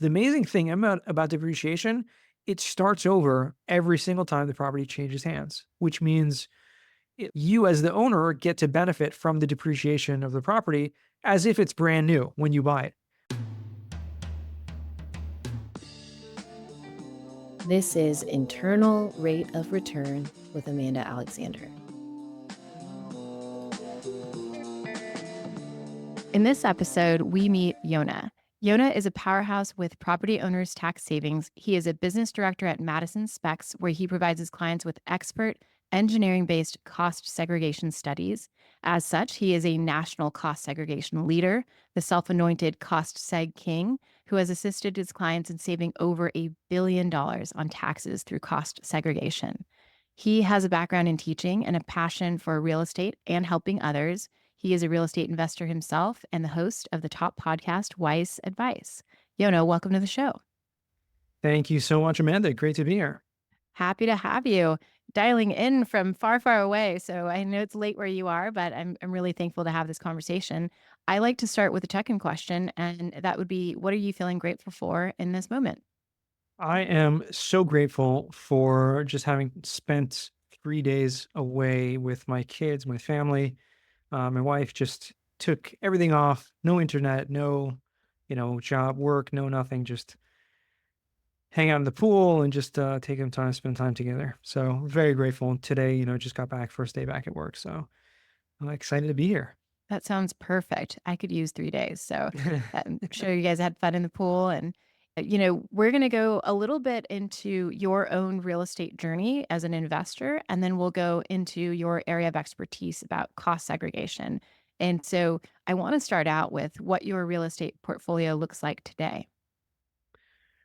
The amazing thing about depreciation, it starts over every single time the property changes hands, which means you as the owner get to benefit from the depreciation of the property as if it's brand new when you buy it. This is Internal Rate of Return with Amanda Alexander. In this episode, we meet Yona. Yona is a powerhouse with property owners' tax savings. He is a business director at Madison Spex, where he provides his clients with expert engineering based cost segregation studies. As such, he is a national cost segregation leader, the self anointed cost seg king, who has assisted his clients in saving over $1 billion on taxes through cost segregation. He has a background in teaching and a passion for real estate and helping others. He is a real estate investor himself and the host of the top podcast, Weiss Advice. Yona, welcome to the show. Thank you so much, Amanda. Great to be here. Happy to have you dialing in from far, far away. So I know it's late where you are, but I'm really thankful to have this conversation. I like to start with a check-in question, and that would be, what are you feeling grateful for in this moment? I am so grateful for just having spent 3 days away with my kids, my family. My wife just took everything off, no internet, no, job, work, no nothing, just hang out in the pool and just take some time, spend time together. So very grateful. And today, just got back, first day back at work. So I'm excited to be here. That sounds perfect. I could use 3 days. So I'm sure you guys had fun in the pool. And, we're going to go a little bit into your own real estate journey as an investor, and then we'll go into your area of expertise about cost segregation. And so I want to start out with what your real estate portfolio looks like today.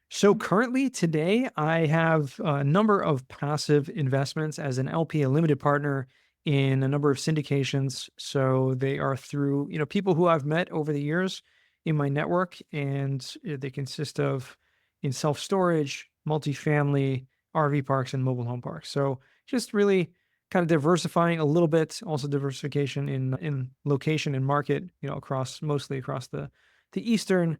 So currently today, I have a number of passive investments as an LP, a limited partner in a number of syndications. So they are through, people who I've met over the years in my network, and they consist of in self-storage, multifamily, RV parks, and mobile home parks. So just really kind of diversifying a little bit, also diversification in location and market, across mostly across the eastern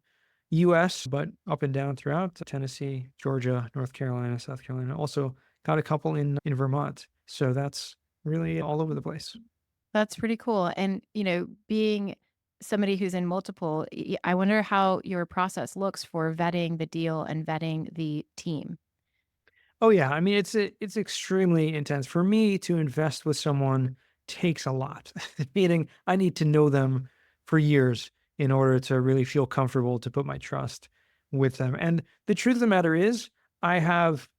US, but up and down throughout Tennessee, Georgia, North Carolina, South Carolina. Also got a couple in Vermont. So that's really all over the place. That's pretty cool. And, being somebody who's in multiple, I wonder how your process looks for vetting the deal and vetting the team. Oh yeah, I mean it's extremely intense. For me to invest with someone takes a lot. Meaning I need to know them for years in order to really feel comfortable to put my trust with them. And the truth of the matter is, I have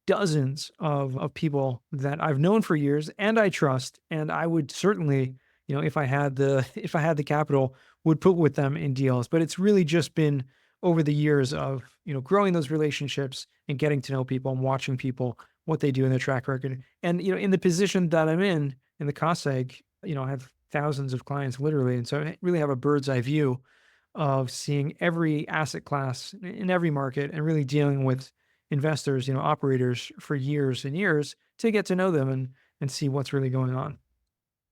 dozens of people that I've known for years and I trust, and I would certainly, if I had the if I had the capital, would put with them in deals. But it's really just been over the years of, growing those relationships and getting to know people and watching people, what they do in their track record. And, in the position that I'm in the cost seg, I have thousands of clients literally. And so I really have a bird's eye view of seeing every asset class in every market and really dealing with investors, operators for years and years to get to know them and see what's really going on.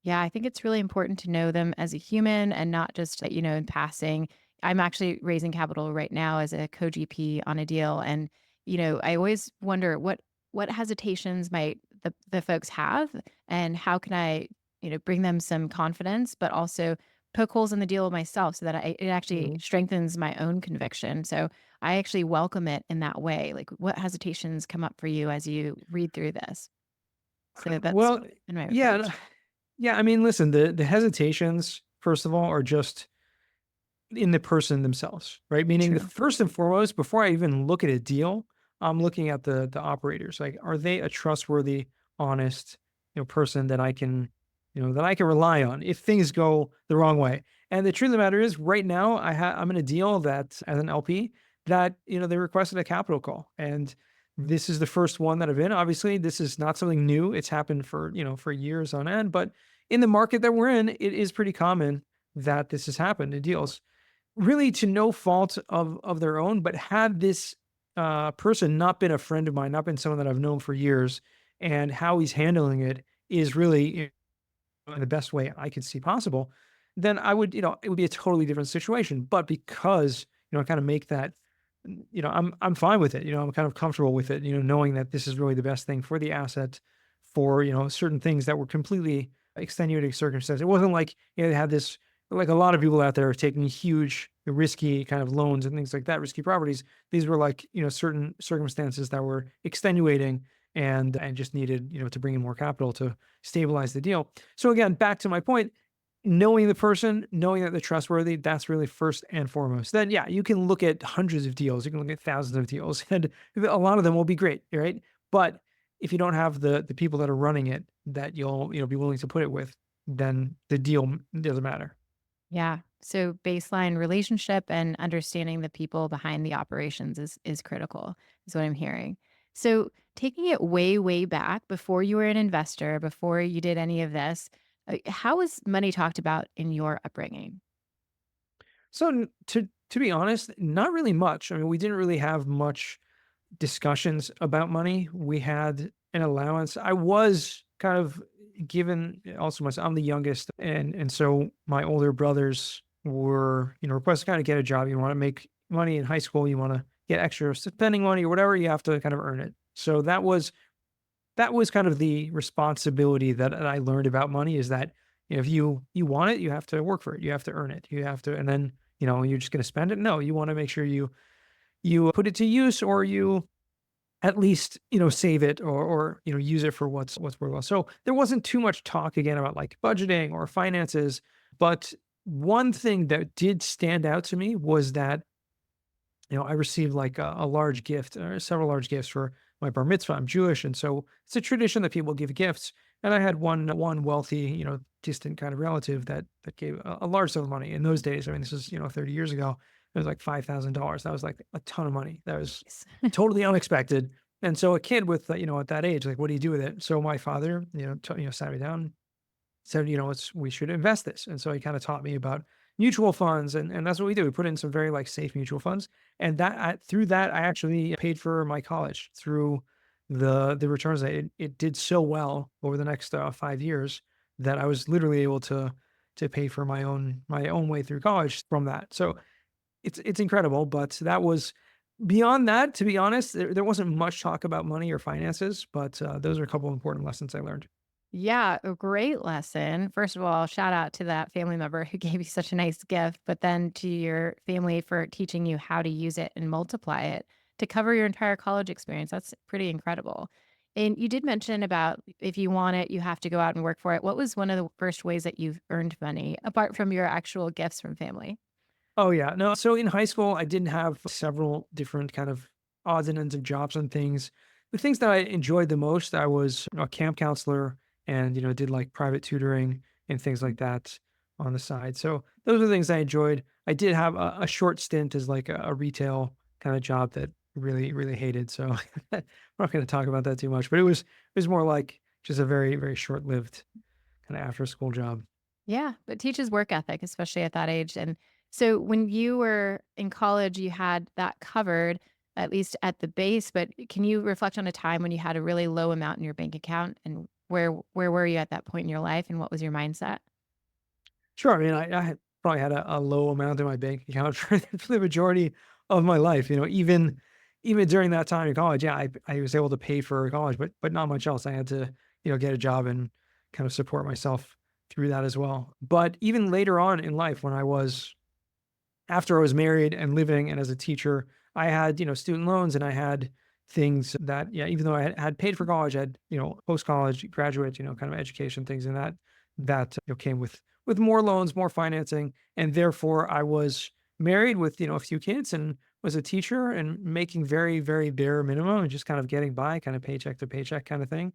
Yeah, I think it's really important to know them as a human and not just, in passing. I'm actually raising capital right now as a co-GP on a deal. And, I always wonder what hesitations might the folks have, and how can I, bring them some confidence, but also poke holes in the deal myself so that it actually Mhm. strengthens my own conviction. So I actually welcome it in that way. Like, what hesitations come up for you as you read through this? So that's Well, been my yeah, approach. yeah. I mean, listen, the hesitations, first of all, are just in the person themselves, right? Meaning the True. first and foremost, before I even look at a deal, I'm looking at the operators. Like, are they a trustworthy, honest, person that I can, that I can rely on if things go the wrong way? And the truth of the matter is, right now, I'm in a deal that as an LP that they requested a capital call, and this is the first one that I've been. Obviously, this is not something new. It's happened for for years on end, but in the market that we're in, it is pretty common that this has happened in deals really to no fault of their own. But had this person not been a friend of mine, not been someone that I've known for years, and how he's handling it is really in the best way I could see possible, then I would, it would be a totally different situation. But because I kind of make I'm fine with it. I'm kind of comfortable with it, knowing that this is really the best thing for the asset for, certain things that were completely extenuating circumstances. It wasn't like, they had this, like a lot of people out there are taking huge risky kind of loans and things like that, risky properties. These were like, certain circumstances that were extenuating and just needed, to bring in more capital to stabilize the deal. So again, back to my point, knowing the person, knowing that they're trustworthy, that's really first and foremost. Then, yeah, you can look at hundreds of deals, you can look at thousands of deals, and a lot of them will be great, right? But if you don't have the people that are running it that you'll be willing to put it with, then the deal doesn't matter. Yeah. So baseline relationship and understanding the people behind the operations is critical, is what I'm hearing. So taking it way, way back before you were an investor, before you did any of this, how was money talked about in your upbringing? So to be honest, not really much. I mean, we didn't really have much discussions about money. We had an allowance. I was kind of given also I'm the youngest, and so my older brothers were, requested to kind of get a job. You want to make money in high school, you want to get extra spending money or whatever, you have to kind of earn it. So that was kind of the responsibility that I learned about money is that if you want it, you have to work for it. You have to earn it. You have to, and then you're just going to spend it. No, you want to make sure you put it to use, or you at least, save it, or use it for what's worthwhile. So there wasn't too much talk again about like budgeting or finances, but one thing that did stand out to me was that I received like a large gift or several large gifts for my bar mitzvah. I'm Jewish, and so it's a tradition that people give gifts. And I had one wealthy, distant kind of relative that gave a large sum of money. In those days, I mean, this is 30 years ago. It was like $5,000. That was like a ton of money. That was totally unexpected. And so a kid with at that age, like, what do you do with it? So my father, sat me down, said, we should invest this. And so he kind of taught me about mutual funds, and that's what we do. We put in some very like safe mutual funds, and through that I actually paid for my college through the returns. It did so well over the next 5 years that I was literally able to pay for my own way through college from that. So it's incredible, but that was beyond that. To be honest, there wasn't much talk about money or finances, but those are a couple of important lessons I learned. Yeah, a great lesson. First of all, shout out to that family member who gave you such a nice gift, but then to your family for teaching you how to use it and multiply it to cover your entire college experience. That's pretty incredible. And you did mention about if you want it, you have to go out and work for it. What was one of the first ways that you've earned money apart from your actual gifts from family? Oh, yeah. No, so in high school, I didn't have several different kind of odds and ends of jobs and things. The things that I enjoyed the most, I was a camp counselor and, did like private tutoring and things like that on the side. So those are the things I enjoyed. I did have a short stint as like a retail kind of job that really, really hated. So I'm not going to talk about that too much, but it was more like just a very, very short lived kind of after school job. Yeah, but teaches work ethic, especially at that age. And so when you were in college, you had that covered, at least at the base. But can you reflect on a time when you had a really low amount in your bank account and where were you at that point in your life and what was your mindset? Sure. I mean, I had probably had a low amount in my bank account for the majority of my life. Even during that time in college, yeah, I was able to pay for college, but not much else. I had to, get a job and kind of support myself through that as well. But even later on in life, when I was after I was married and living and as a teacher, I had, student loans, and I had things that, yeah, even though I had paid for college, I had, post college, graduate, kind of education things, and that came with more loans, more financing, and therefore I was married with a few kids and was a teacher and making very, very bare minimum and just kind of getting by, kind of paycheck to paycheck kind of thing.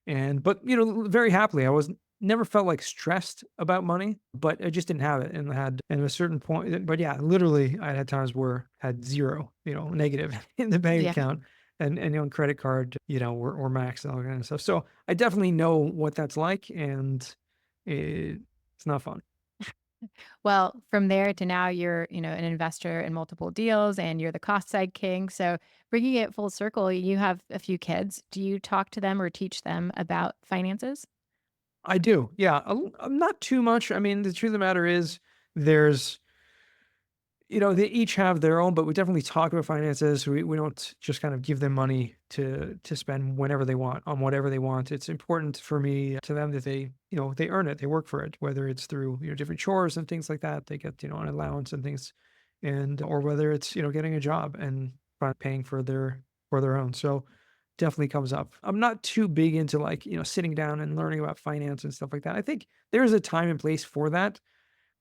And but very happily, I was never felt like stressed about money, but I just didn't have it and had at a certain point. But yeah, literally, I had times where I had zero, negative in the bank Yeah. account, and credit card, were maxed and all that kind of stuff. So I definitely know what that's like, and it's not fun. Well, from there to now, you're, an investor in multiple deals and you're the cost side king. So bringing it full circle, you have a few kids. Do you talk to them or teach them about finances? I do, yeah, not too much. I mean, the truth of the matter is, there's They each have their own, but we definitely talk about finances. We don't just kind of give them money to spend whenever they want on whatever they want. It's important for me to them that they earn it, they work for it, whether it's through different chores and things like that. They get an allowance and things, and or whether it's getting a job and paying for their own. So definitely comes up. I'm not too big into like sitting down and learning about finance and stuff like that. I think there's a time and place for that,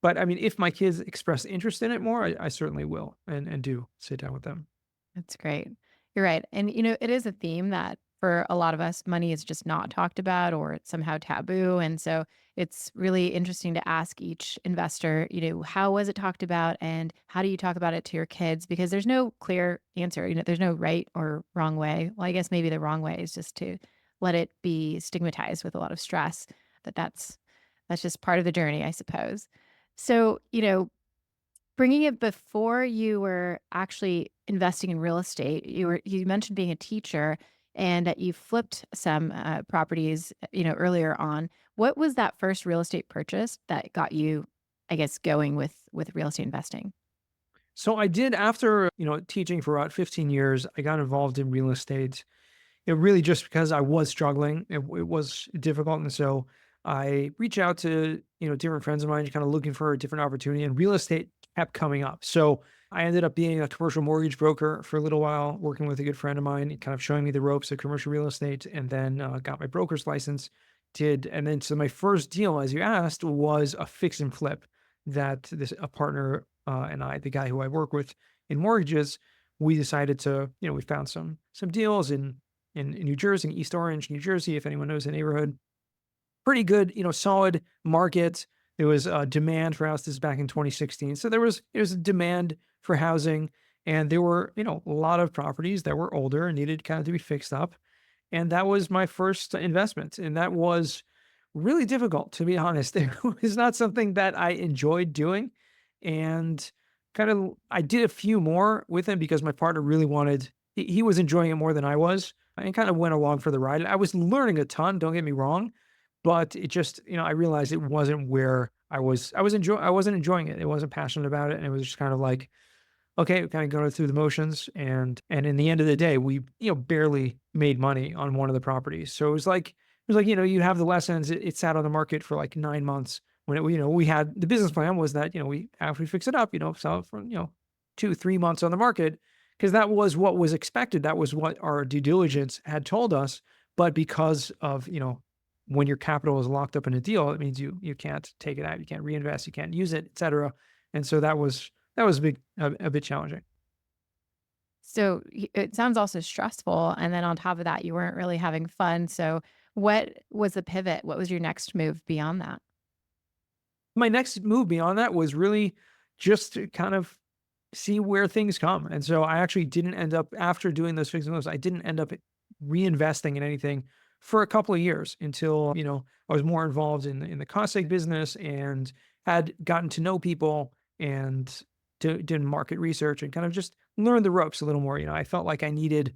but I mean, if my kids express interest in it more, I certainly will and do sit down with them. That's great. You're right. And, it is a theme that for a lot of us, money is just not talked about or it's somehow taboo. And so it's really interesting to ask each investor, how was it talked about and how do you talk about it to your kids? Because there's no clear answer. There's no right or wrong way. Well, I guess maybe the wrong way is just to let it be stigmatized with a lot of stress. That's just part of the journey, I suppose. So, bringing it before you were actually investing in real estate, you mentioned being a teacher and that you flipped some, properties, earlier on. What was that first real estate purchase that got you, I guess, going with real estate investing? So I did after teaching for about 15 years. I got involved in real estate. It really just because I was struggling. It was difficult, and so I reached out to different friends of mine, kind of looking for a different opportunity, and real estate kept coming up. So I ended up being a commercial mortgage broker for a little while, working with a good friend of mine, kind of showing me the ropes of commercial real estate, and then got my broker's license. And then so my first deal, as you asked, was a fix and flip that this a partner and I, the guy who I work with in mortgages, we decided to we found some deals in New Jersey, East Orange, New Jersey, if anyone knows the neighborhood. Pretty good, solid market. There was a demand for houses back in 2016. So there was a demand for housing, and there were, a lot of properties that were older and needed kind of to be fixed up. And that was my first investment. And that was really difficult, to be honest. It was not something that I enjoyed doing. And kind of, I did a few more with him because my partner really wanted, he was enjoying it more than I was, and kind of went along for the ride. I was learning a ton, don't get me wrong, but it just, I realized it wasn't where I wasn't enjoying it. I wasn't passionate about it. And it was just kind of like, okay, kind of going through the motions, and in the end of the day, we, barely made money on one of the properties. So it was like, you have the lessons. It sat on the market for like 9 months when we had the business plan was that, we after we fix it up, sell it for, 2, 3 months on the market, because that was what was expected. That was what our due diligence had told us. But because of, when your capital is locked up in a deal, it means you can't take it out, you can't reinvest, you can't use it, et cetera. And so that was a bit challenging. So it sounds also stressful. And then on top of that, you weren't really having fun. So what was the pivot? What was your next move beyond that? My next move beyond that was really just to kind of see where things come. And so I actually didn't end up after doing those fixing moves, I didn't end up reinvesting in anything for a couple of years until, I was more involved in the cost seg business and had gotten to know people and did market research and kind of just learned the ropes a little more. I felt like I needed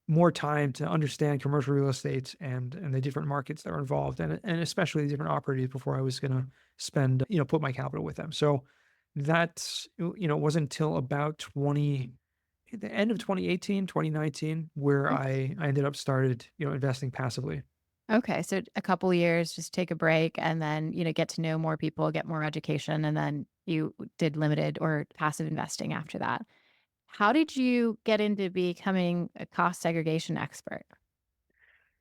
more time to understand commercial real estate and the different markets that are involved and especially the different operators before I was going to spend, put my capital with them. So that's, it wasn't until about the end of 2018, 2019, where I ended up started, investing passively. Okay, so a couple years, just take a break and then, get to know more people, get more education, and then you did limited or passive investing after that. How did you get into becoming a cost segregation expert?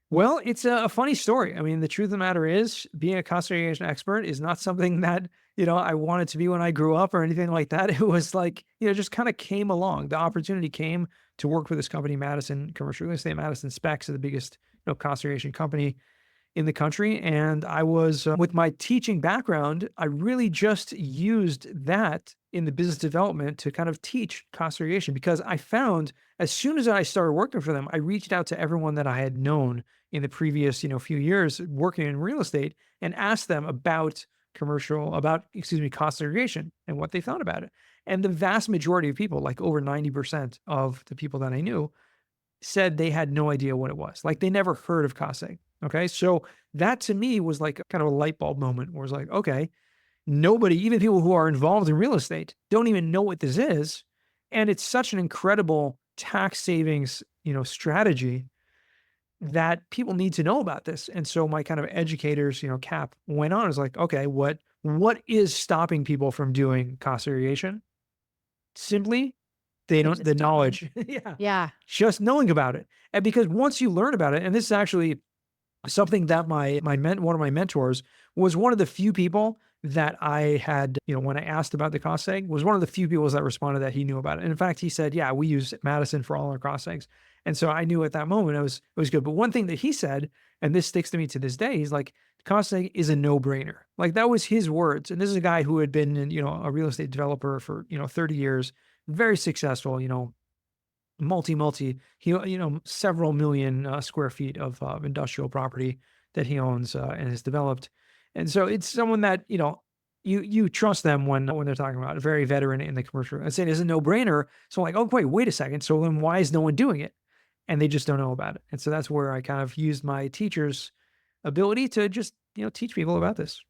Well, it's a funny story. I mean, the truth of the matter is, being a cost segregation expert is not something that, I wanted to be when I grew up or anything like that. It was like, just kind of came along. The opportunity came to work for this company, Madison Commercial Real Estate, Madison Spex, the biggest, cost segregation company in the country. And I was, with my teaching background, I really just used that in the business development to kind of teach cost segregation because I found as soon as I started working for them, I reached out to everyone that I had known in the previous, few years working in real estate and asked them cost segregation and what they thought about it. And the vast majority of people, like over 90% of the people that I knew, said they had no idea what it was. Like they never heard of cost seg. Okay. So that to me was like kind of a light bulb moment where it's like, okay, Nobody, even people who are involved in real estate, don't even know what this is. And it's such an incredible tax savings, strategy that people need to know about this. And so my kind of educators, cap went on. Is like, okay, what is stopping people from doing cost segregation? Simply, they They don't just the don't know. knowledge. Yeah. Yeah. Just knowing about it. And because once you learn about it, and this is actually something that one of my mentors was one of the few people that I had, when I asked about the cost seg, was one of the few people that responded that he knew about it. And in fact, he said, "Yeah, we use Madison for all our cost segs." And so I knew at that moment it was good. But one thing that he said, and this sticks to me to this day, he's like, "Cost seg is a no-brainer." Like that was his words. And this is a guy who had been, a real estate developer for 30 years, very successful, he several million square feet of industrial property that he owns and has developed. And so it's someone that you trust them when they're talking about a very veteran in the commercial. I say it's a no brainer. So like, oh wait a second. So then why is no one doing it? And they just don't know about it. And so that's where I kind of used my teacher's ability to just teach people about this.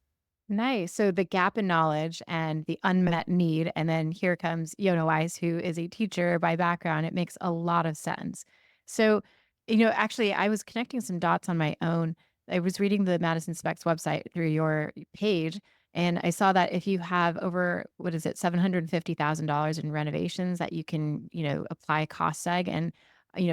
Nice. So the gap in knowledge and the unmet need, and then here comes Yonah Weiss, who is a teacher by background. It makes a lot of sense. So, actually, I was connecting some dots on my own. I was reading the Madison Spex website through your page, and I saw that if you have over, what is it, $750,000 in renovations, that you can, apply cost seg. And,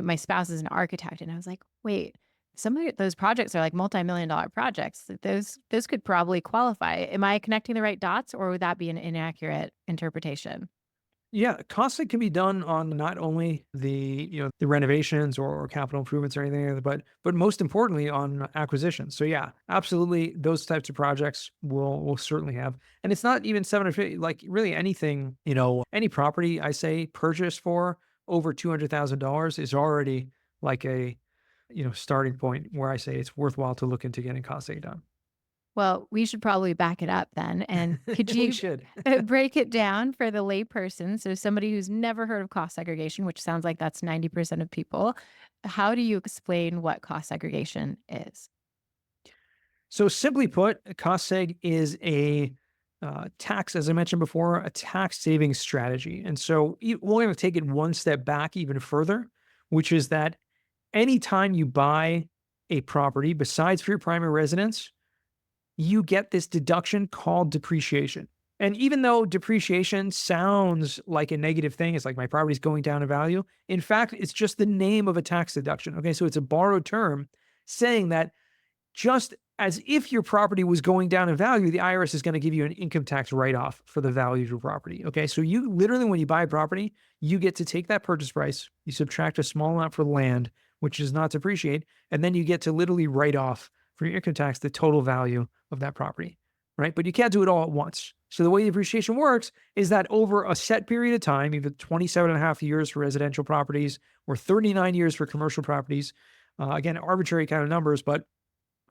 my spouse is an architect, and I was like, wait, some of those projects are like multi-million dollar projects. Like, those could probably qualify. Am I connecting the right dots, or would that be an inaccurate interpretation? Yeah, costing can be done on not only the renovations or capital improvements or anything, like that, but most importantly on acquisitions. So yeah, absolutely, those types of projects will certainly have, and it's not even 750. Like really anything, any property I say purchased for over $200,000 is already like a starting point where I say it's worthwhile to look into getting cost done. Well, we should probably back it up then. And could We you should. break it down for the layperson? So, somebody who's never heard of cost segregation, which sounds like that's 90% of people, how do you explain what cost segregation is? So simply put, a cost seg is a tax, as I mentioned before, a tax saving strategy. And so we're going to take it one step back even further, which is that anytime you buy a property besides for your primary residence, you get this deduction called depreciation. And even though depreciation sounds like a negative thing, it's like my property's going down in value. In fact, it's just the name of a tax deduction. Okay. So it's a borrowed term saying that just as if your property was going down in value, the IRS is going to give you an income tax write off for the value of your property. Okay. So you literally, when you buy a property, you get to take that purchase price, you subtract a small amount for land, which does not depreciate, and then you get to literally write off for your income tax the total value of that property. Right. But you can't do it all at once. So the way depreciation works is that over a set period of time, either 27 and a half years for residential properties or 39 years for commercial properties, again, arbitrary kind of numbers, but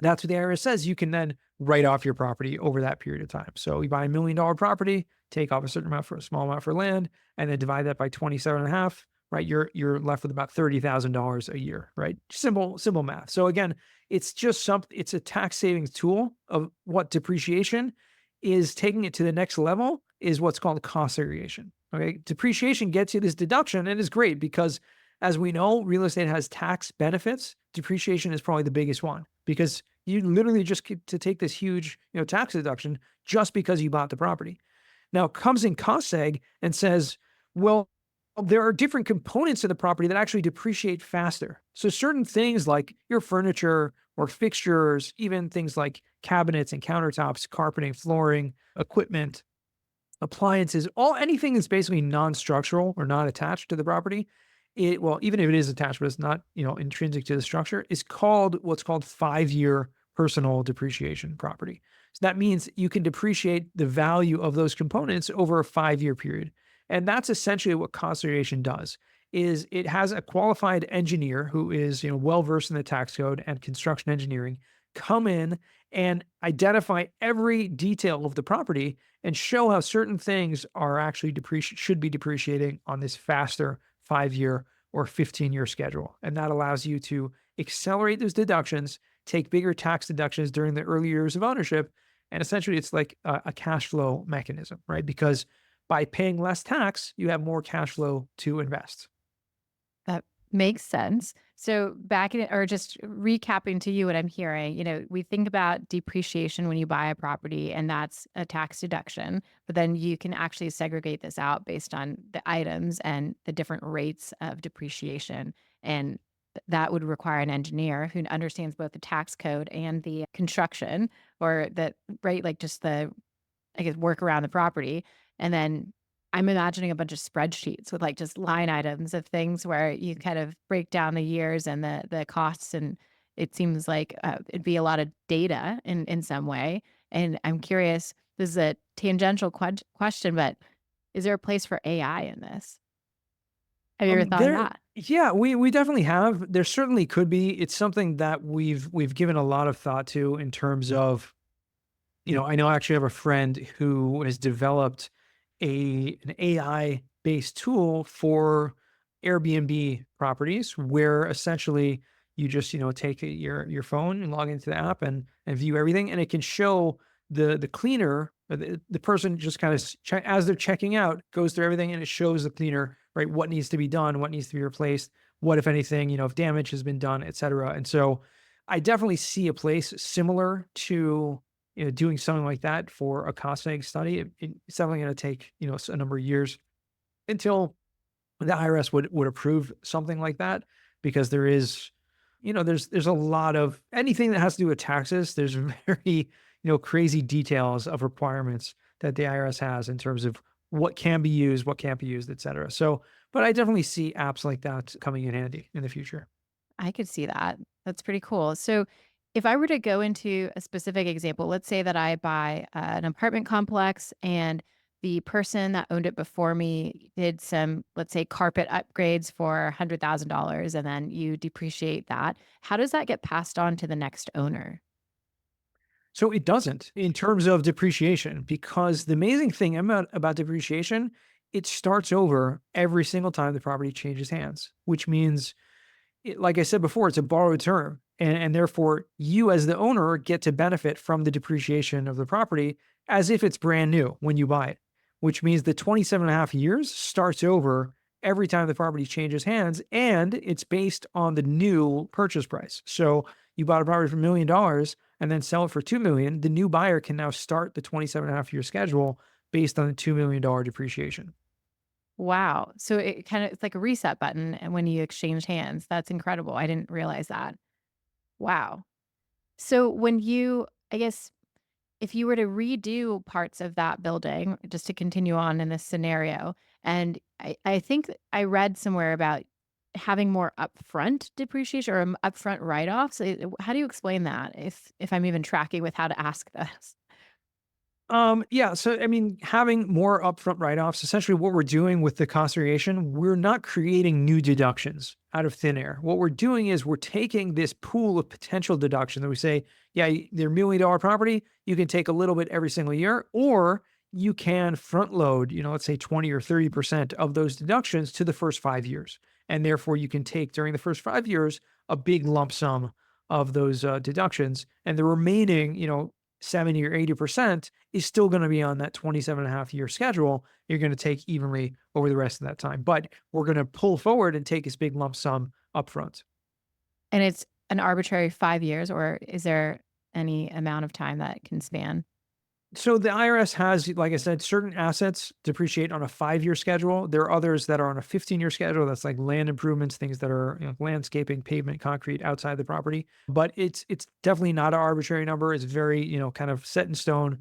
that's what the IRS says. You can then write off your property over that period of time. So you buy $1 million property, take off a certain amount for a small amount for land, and then divide that by 27 and a half, right? You're left with about $30,000 a year, right? Simple math. So again, it's just something, it's a tax savings tool of what depreciation is. Taking it to the next level is what's called cost segregation. Okay. Depreciation gets you this deduction and is great because as we know, real estate has tax benefits. Depreciation is probably the biggest one because you literally just get to take this huge, tax deduction just because you bought the property. Now it comes in cost seg and says, well, there are different components of the property that actually depreciate faster. So certain things like your furniture or fixtures, even things like cabinets and countertops, carpeting, flooring, equipment, appliances, all anything that's basically non-structural or not attached to the property, even if it is attached, but it's not, intrinsic to the structure, is called what's called 5-year personal depreciation property. So that means you can depreciate the value of those components over a 5-year period. And that's essentially what cost segregation does. Is it has a qualified engineer who is, well versed in the tax code and construction engineering come in and identify every detail of the property and show how certain things are actually should be depreciating on this faster 5-year or 15-year schedule. And that allows you to accelerate those deductions, take bigger tax deductions during the early years of ownership, And essentially, it's like a cash flow mechanism, right? Because by paying less tax, you have more cash flow to invest. That makes sense. So back in or just recapping to you what I'm hearing, we think about depreciation when you buy a property and that's a tax deduction, but then you can actually segregate this out based on the items and the different rates of depreciation. And that would require an engineer who understands both the tax code and the construction or the right, like just the I guess, work around the property, and then I'm imagining a bunch of spreadsheets with, like, just line items of things where you kind of break down the years and the costs, and it seems like, it'd be a lot of data in some way, and I'm curious, this is a tangential question, but is there a place for AI in this? Have you ever thought of There that? Yeah, we definitely have. There certainly could be. It's something that we've given a lot of thought to in terms of, I know I actually have a friend who has developed an AI based tool for Airbnb properties where essentially you just, take your phone and log into the app and view everything, and it can show the cleaner, or the person just kind of as they're checking out, goes through everything, and it shows the cleaner, right, what needs to be done, what needs to be replaced, what if anything, if damage has been done, etc. And so I definitely see a place similar to, doing something like that for a cost saving study. It's definitely going to take, a number of years until the IRS would approve something like that, because there is, there's a lot of anything that has to do with taxes. There's very, crazy details of requirements that the IRS has in terms of what can be used, what can't be used, et cetera. So, but I definitely see apps like that coming in handy in the future. I could see that. That's pretty cool. So, if I were to go into a specific example, let's say that I buy an apartment complex and the person that owned it before me did some, let's say, carpet upgrades for $100,000 and then you depreciate that. How does that get passed on to the next owner? So it doesn't in terms of depreciation, because the amazing thing about depreciation, it starts over every single time the property changes hands, which means, like I said before, it's a borrowed term. And therefore, you as the owner get to benefit from the depreciation of the property as if it's brand new when you buy it, which means the 27 and a half years starts over every time the property changes hands. And it's based on the new purchase price. So you bought a property for $1 million and then sell it for 2 million. The new buyer can now start the 27 and a half year schedule based on the $2 million depreciation. Wow. So it's like a reset button and when you exchange hands. That's incredible. I didn't realize that. Wow. So when you I guess if you were to redo parts of that building, just to continue on in this scenario, and I think I read somewhere about having more upfront depreciation or upfront write-offs. How do you explain that if I'm even tracking with how to ask this? Yeah. So, I mean, having more upfront write-offs, essentially what we're doing with the cost variation, we're not creating new deductions out of thin air. What we're doing is we're taking this pool of potential deduction that we say, yeah, they're $1 million property. You can take a little bit every single year, or you can front load, let's say 20 or 30% of those deductions to the first 5 years. And therefore you can take during the first 5 years a big lump sum of those deductions, and the remaining, 70 or 80% is still going to be on that 27 and a half year schedule. You're going to take evenly over the rest of that time, but we're going to pull forward and take this big lump sum upfront. And it's an arbitrary 5 years, or is there any amount of time that can span? So the IRS has, like I said, certain assets depreciate on a 5 year schedule. There are others that are on a 15-year schedule. That's like land improvements, things that are, landscaping, pavement, concrete outside the property. But it's definitely not an arbitrary number. It's very, kind of set in stone.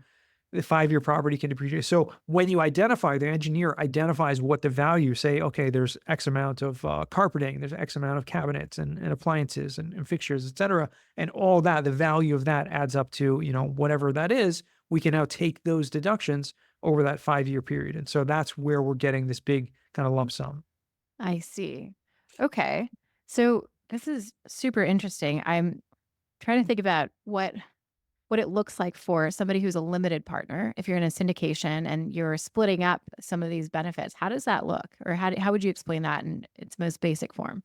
The 5 year property can depreciate. So when you identify, the engineer identifies what the value, say, okay, there's X amount of carpeting, there's X amount of cabinets and appliances and fixtures, et cetera. And all that, the value of that adds up to, whatever that is. We can now take those deductions over that 5 year period. And so that's where we're getting this big kind of lump sum. I see. Okay. So this is super interesting. I'm trying to think about what it looks like for somebody who's a limited partner. If you're in a syndication and you're splitting up some of these benefits, how does that look? Or how would you explain that in its most basic form?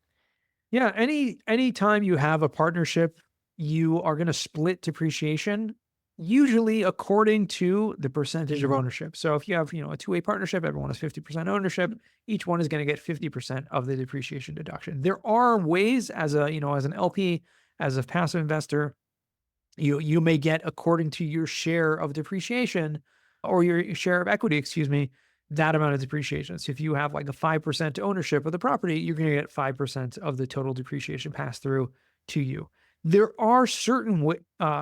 Yeah, any time you have a partnership, you are going to split depreciation Usually according to the percentage of ownership. So if you have, a two-way partnership, everyone has 50% ownership, each one is going to get 50% of the depreciation deduction. There are ways as as an LP, as a passive investor, you may get according to your share of depreciation or your share of equity, excuse me, that amount of depreciation. So if you have like a 5% ownership of the property, you're going to get 5% of the total depreciation passed through to you. There are certain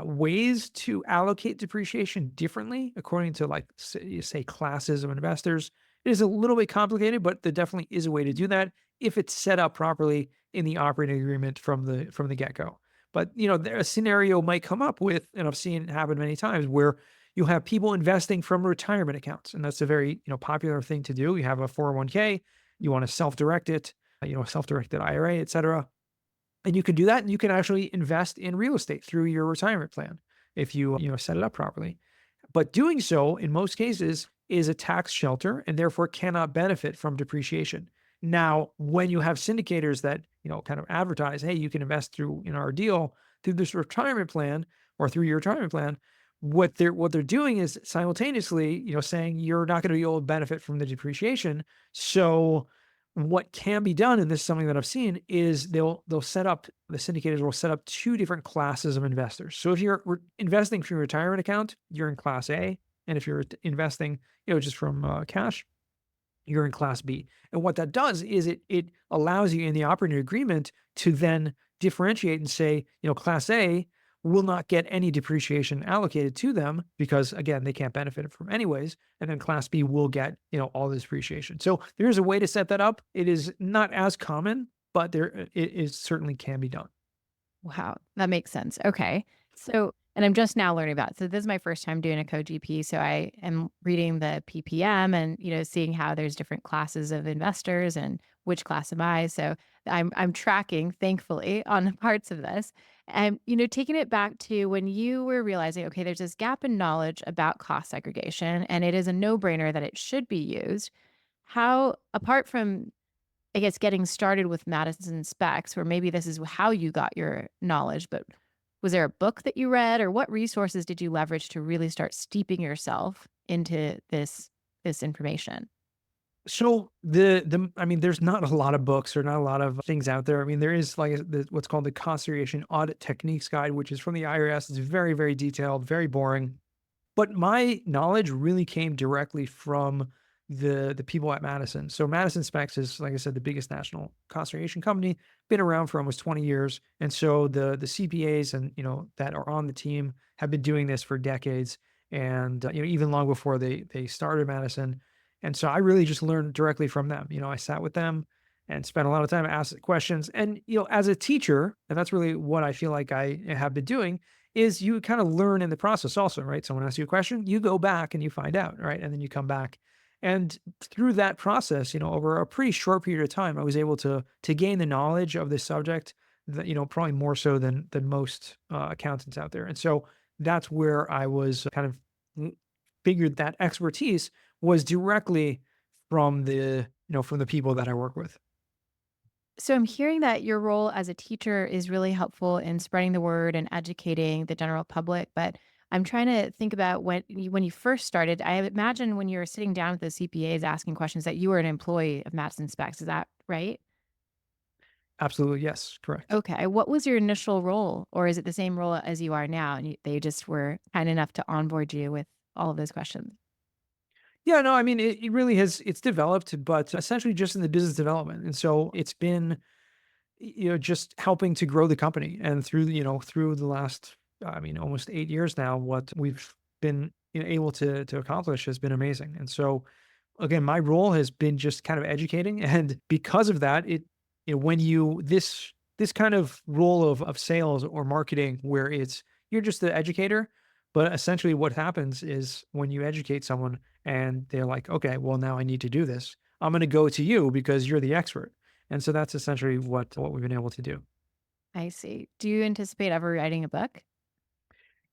ways to allocate depreciation differently according to like say classes of investors. It is a little bit complicated, but there definitely is a way to do that if it's set up properly in the operating agreement from the get go. But, there a scenario might come up with, and I've seen it happen many times, where you'll have people investing from retirement accounts, and that's a very, popular thing to do. You have a 401k, you want to self-direct it, self-directed IRA, et cetera. And you can do that, and you can actually invest in real estate through your retirement plan if you, set it up properly. But doing so, in most cases, is a tax shelter and therefore cannot benefit from depreciation. Now, when you have syndicators that, kind of advertise, hey, you can invest through in our deal through this retirement plan or through your retirement plan, what they're doing is simultaneously, saying you're not going to be able to benefit from the depreciation. So what can be done, and this is something that I've seen, is they'll set up the syndicators will set up two different classes of investors. So if you're investing from your retirement account, you're in class A, and if you're investing, just from cash, you're in class B. And what that does is it allows you in the operating agreement to then differentiate and say, class A will not get any depreciation allocated to them because again, they can't benefit from anyways. And then class B will get, all this depreciation. So there is a way to set that up. It is not as common, but it is certainly can be done. Wow, that makes sense. Okay. So, and I'm just now learning about it. So this is my first time doing a co-GP. So I am reading the PPM and, seeing how there's different classes of investors and which class am I. So I'm tracking, thankfully, on parts of this. And, taking it back to when you were realizing, okay, there's this gap in knowledge about cost segregation, and it is a no-brainer that it should be used. How, apart from I guess getting started with Madison Spex, or maybe this is how you got your knowledge, but was there a book that you read or what resources did you leverage to really start steeping yourself into this information? So I mean, there's not a lot of books or not a lot of things out there. I mean, there is like what's called the Conservation Audit Techniques Guide, which is from the IRS. It's very, very detailed, very boring. But my knowledge really came directly from the people at Madison. So Madison Spex is, like I said, the biggest national conservation company, been around for almost 20 years. And so the CPAs and that are on the team have been doing this for decades and even long before they started Madison. And so I really just learned directly from them. I sat with them and spent a lot of time asking questions. And as a teacher, and that's really what I feel like I have been doing is you kind of learn in the process also, right? Someone asks you a question, you go back and you find out, right? And then you come back. And through that process, over a pretty short period of time, I was able to gain the knowledge of this subject that, probably more so than most accountants out there. And so that's where I was kind of figured that expertise was directly from from the people that I work with. So I'm hearing that your role as a teacher is really helpful in spreading the word and educating the general public, but I'm trying to think about when you first started. I imagine when you were sitting down with the CPAs asking questions that you were an employee of Madison Specs. Is that right? Absolutely. Yes. Correct. Okay. What was your initial role, or is it the same role as you are now, and they just were kind enough to onboard you with all of those questions? Yeah, no, I mean, it really it's developed, but essentially just in the business development. And so it's been, just helping to grow the company. And through the last, I mean, almost 8 years now, what we've been able to accomplish has been amazing. And so again, my role has been just kind of educating. And because of that, when this kind of role of sales or marketing where you're just the educator, but essentially what happens is when you educate someone and they're like, okay, well now I need to do this. I'm going to go to you because you're the expert. And so that's essentially what we've been able to do. I see. Do you anticipate ever writing a book?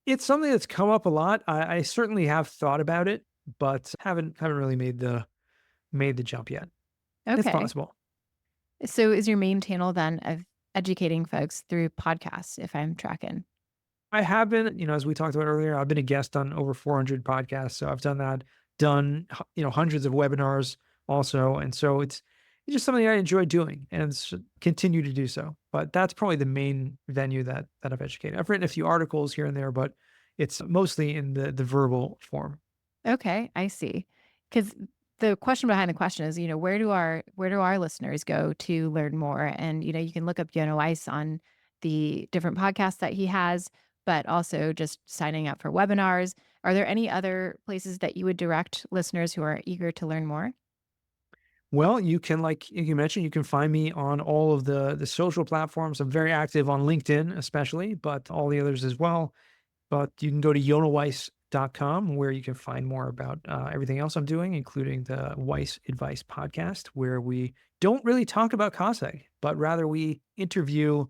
It's something that's come up a lot. I certainly have thought about it, but haven't really made the jump yet. It's Okay. possible. So is your main channel then of educating folks through podcasts, if I'm tracking? I have been, as we talked about earlier, I've been a guest on over 400 podcasts. So I've done that, hundreds of webinars also. And so it's just something I enjoy doing and continue to do so. But that's probably the main venue that I've educated. I've written a few articles here and there, but it's mostly in the verbal form. Okay, I see. Because the question behind the question is, where do our listeners go to learn more? And you can look up Yonah Weiss on the different podcasts that he has, but also just signing up for webinars. Are there any other places that you would direct listeners who are eager to learn more? Well, you can, like you mentioned, you can find me on all of the social platforms. I'm very active on LinkedIn, especially, but all the others as well. But you can go to yonahweiss.com where you can find more about everything else I'm doing, including the Weiss Advice podcast, where we don't really talk about COSEG, but rather we interview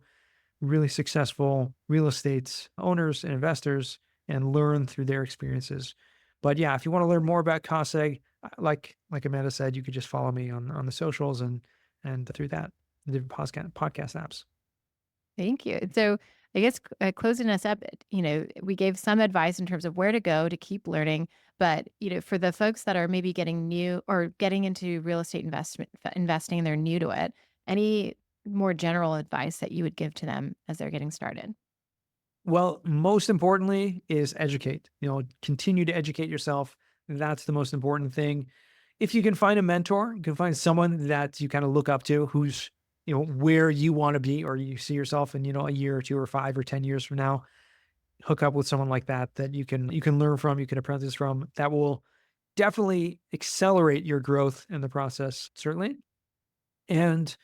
really successful real estate owners and investors and learn through their experiences. But yeah, if you want to learn more about COSEG, like Amanda said, you could just follow me on the socials and through that the different podcast apps. Thank you. So I guess closing us up, we gave some advice in terms of where to go to keep learning. But for the folks that are maybe getting new or getting into real estate investing, and they're new to it, any more general advice that you would give to them as they're getting started? Well, most importantly is educate. Continue to educate yourself. That's the most important thing. If you can find a mentor, you can find someone that you kind of look up to who's, where you want to be or you see yourself in, a year or two or 5 or 10 years from now. Hook up with someone like that you can learn from, you can apprentice from. That will definitely accelerate your growth in the process, certainly. And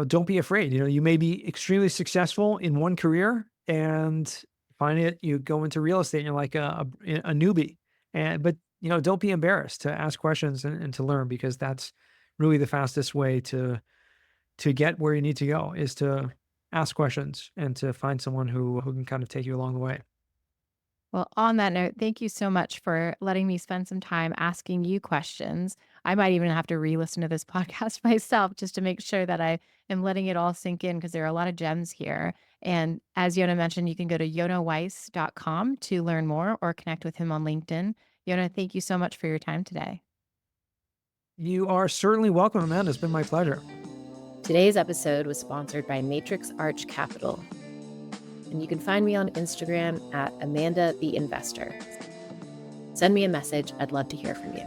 don't be afraid. You may be extremely successful in one career and find it, you go into real estate and you're like a newbie. But don't be embarrassed to ask questions and to learn because that's really the fastest way to get where you need to go is to ask questions and to find someone who can kind of take you along the way. Well, on that note, thank you so much for letting me spend some time asking you questions. I might even have to re-listen to this podcast myself just to make sure that I am letting it all sink in because there are a lot of gems here. And as Yona mentioned, you can go to yonahweiss.com to learn more or connect with him on LinkedIn. Yona, thank you so much for your time today. You are certainly welcome, Amanda. It's been my pleasure. Today's episode was sponsored by Matrix Arch Capital. And you can find me on Instagram at Amanda the Investor. Send me a message. I'd love to hear from you.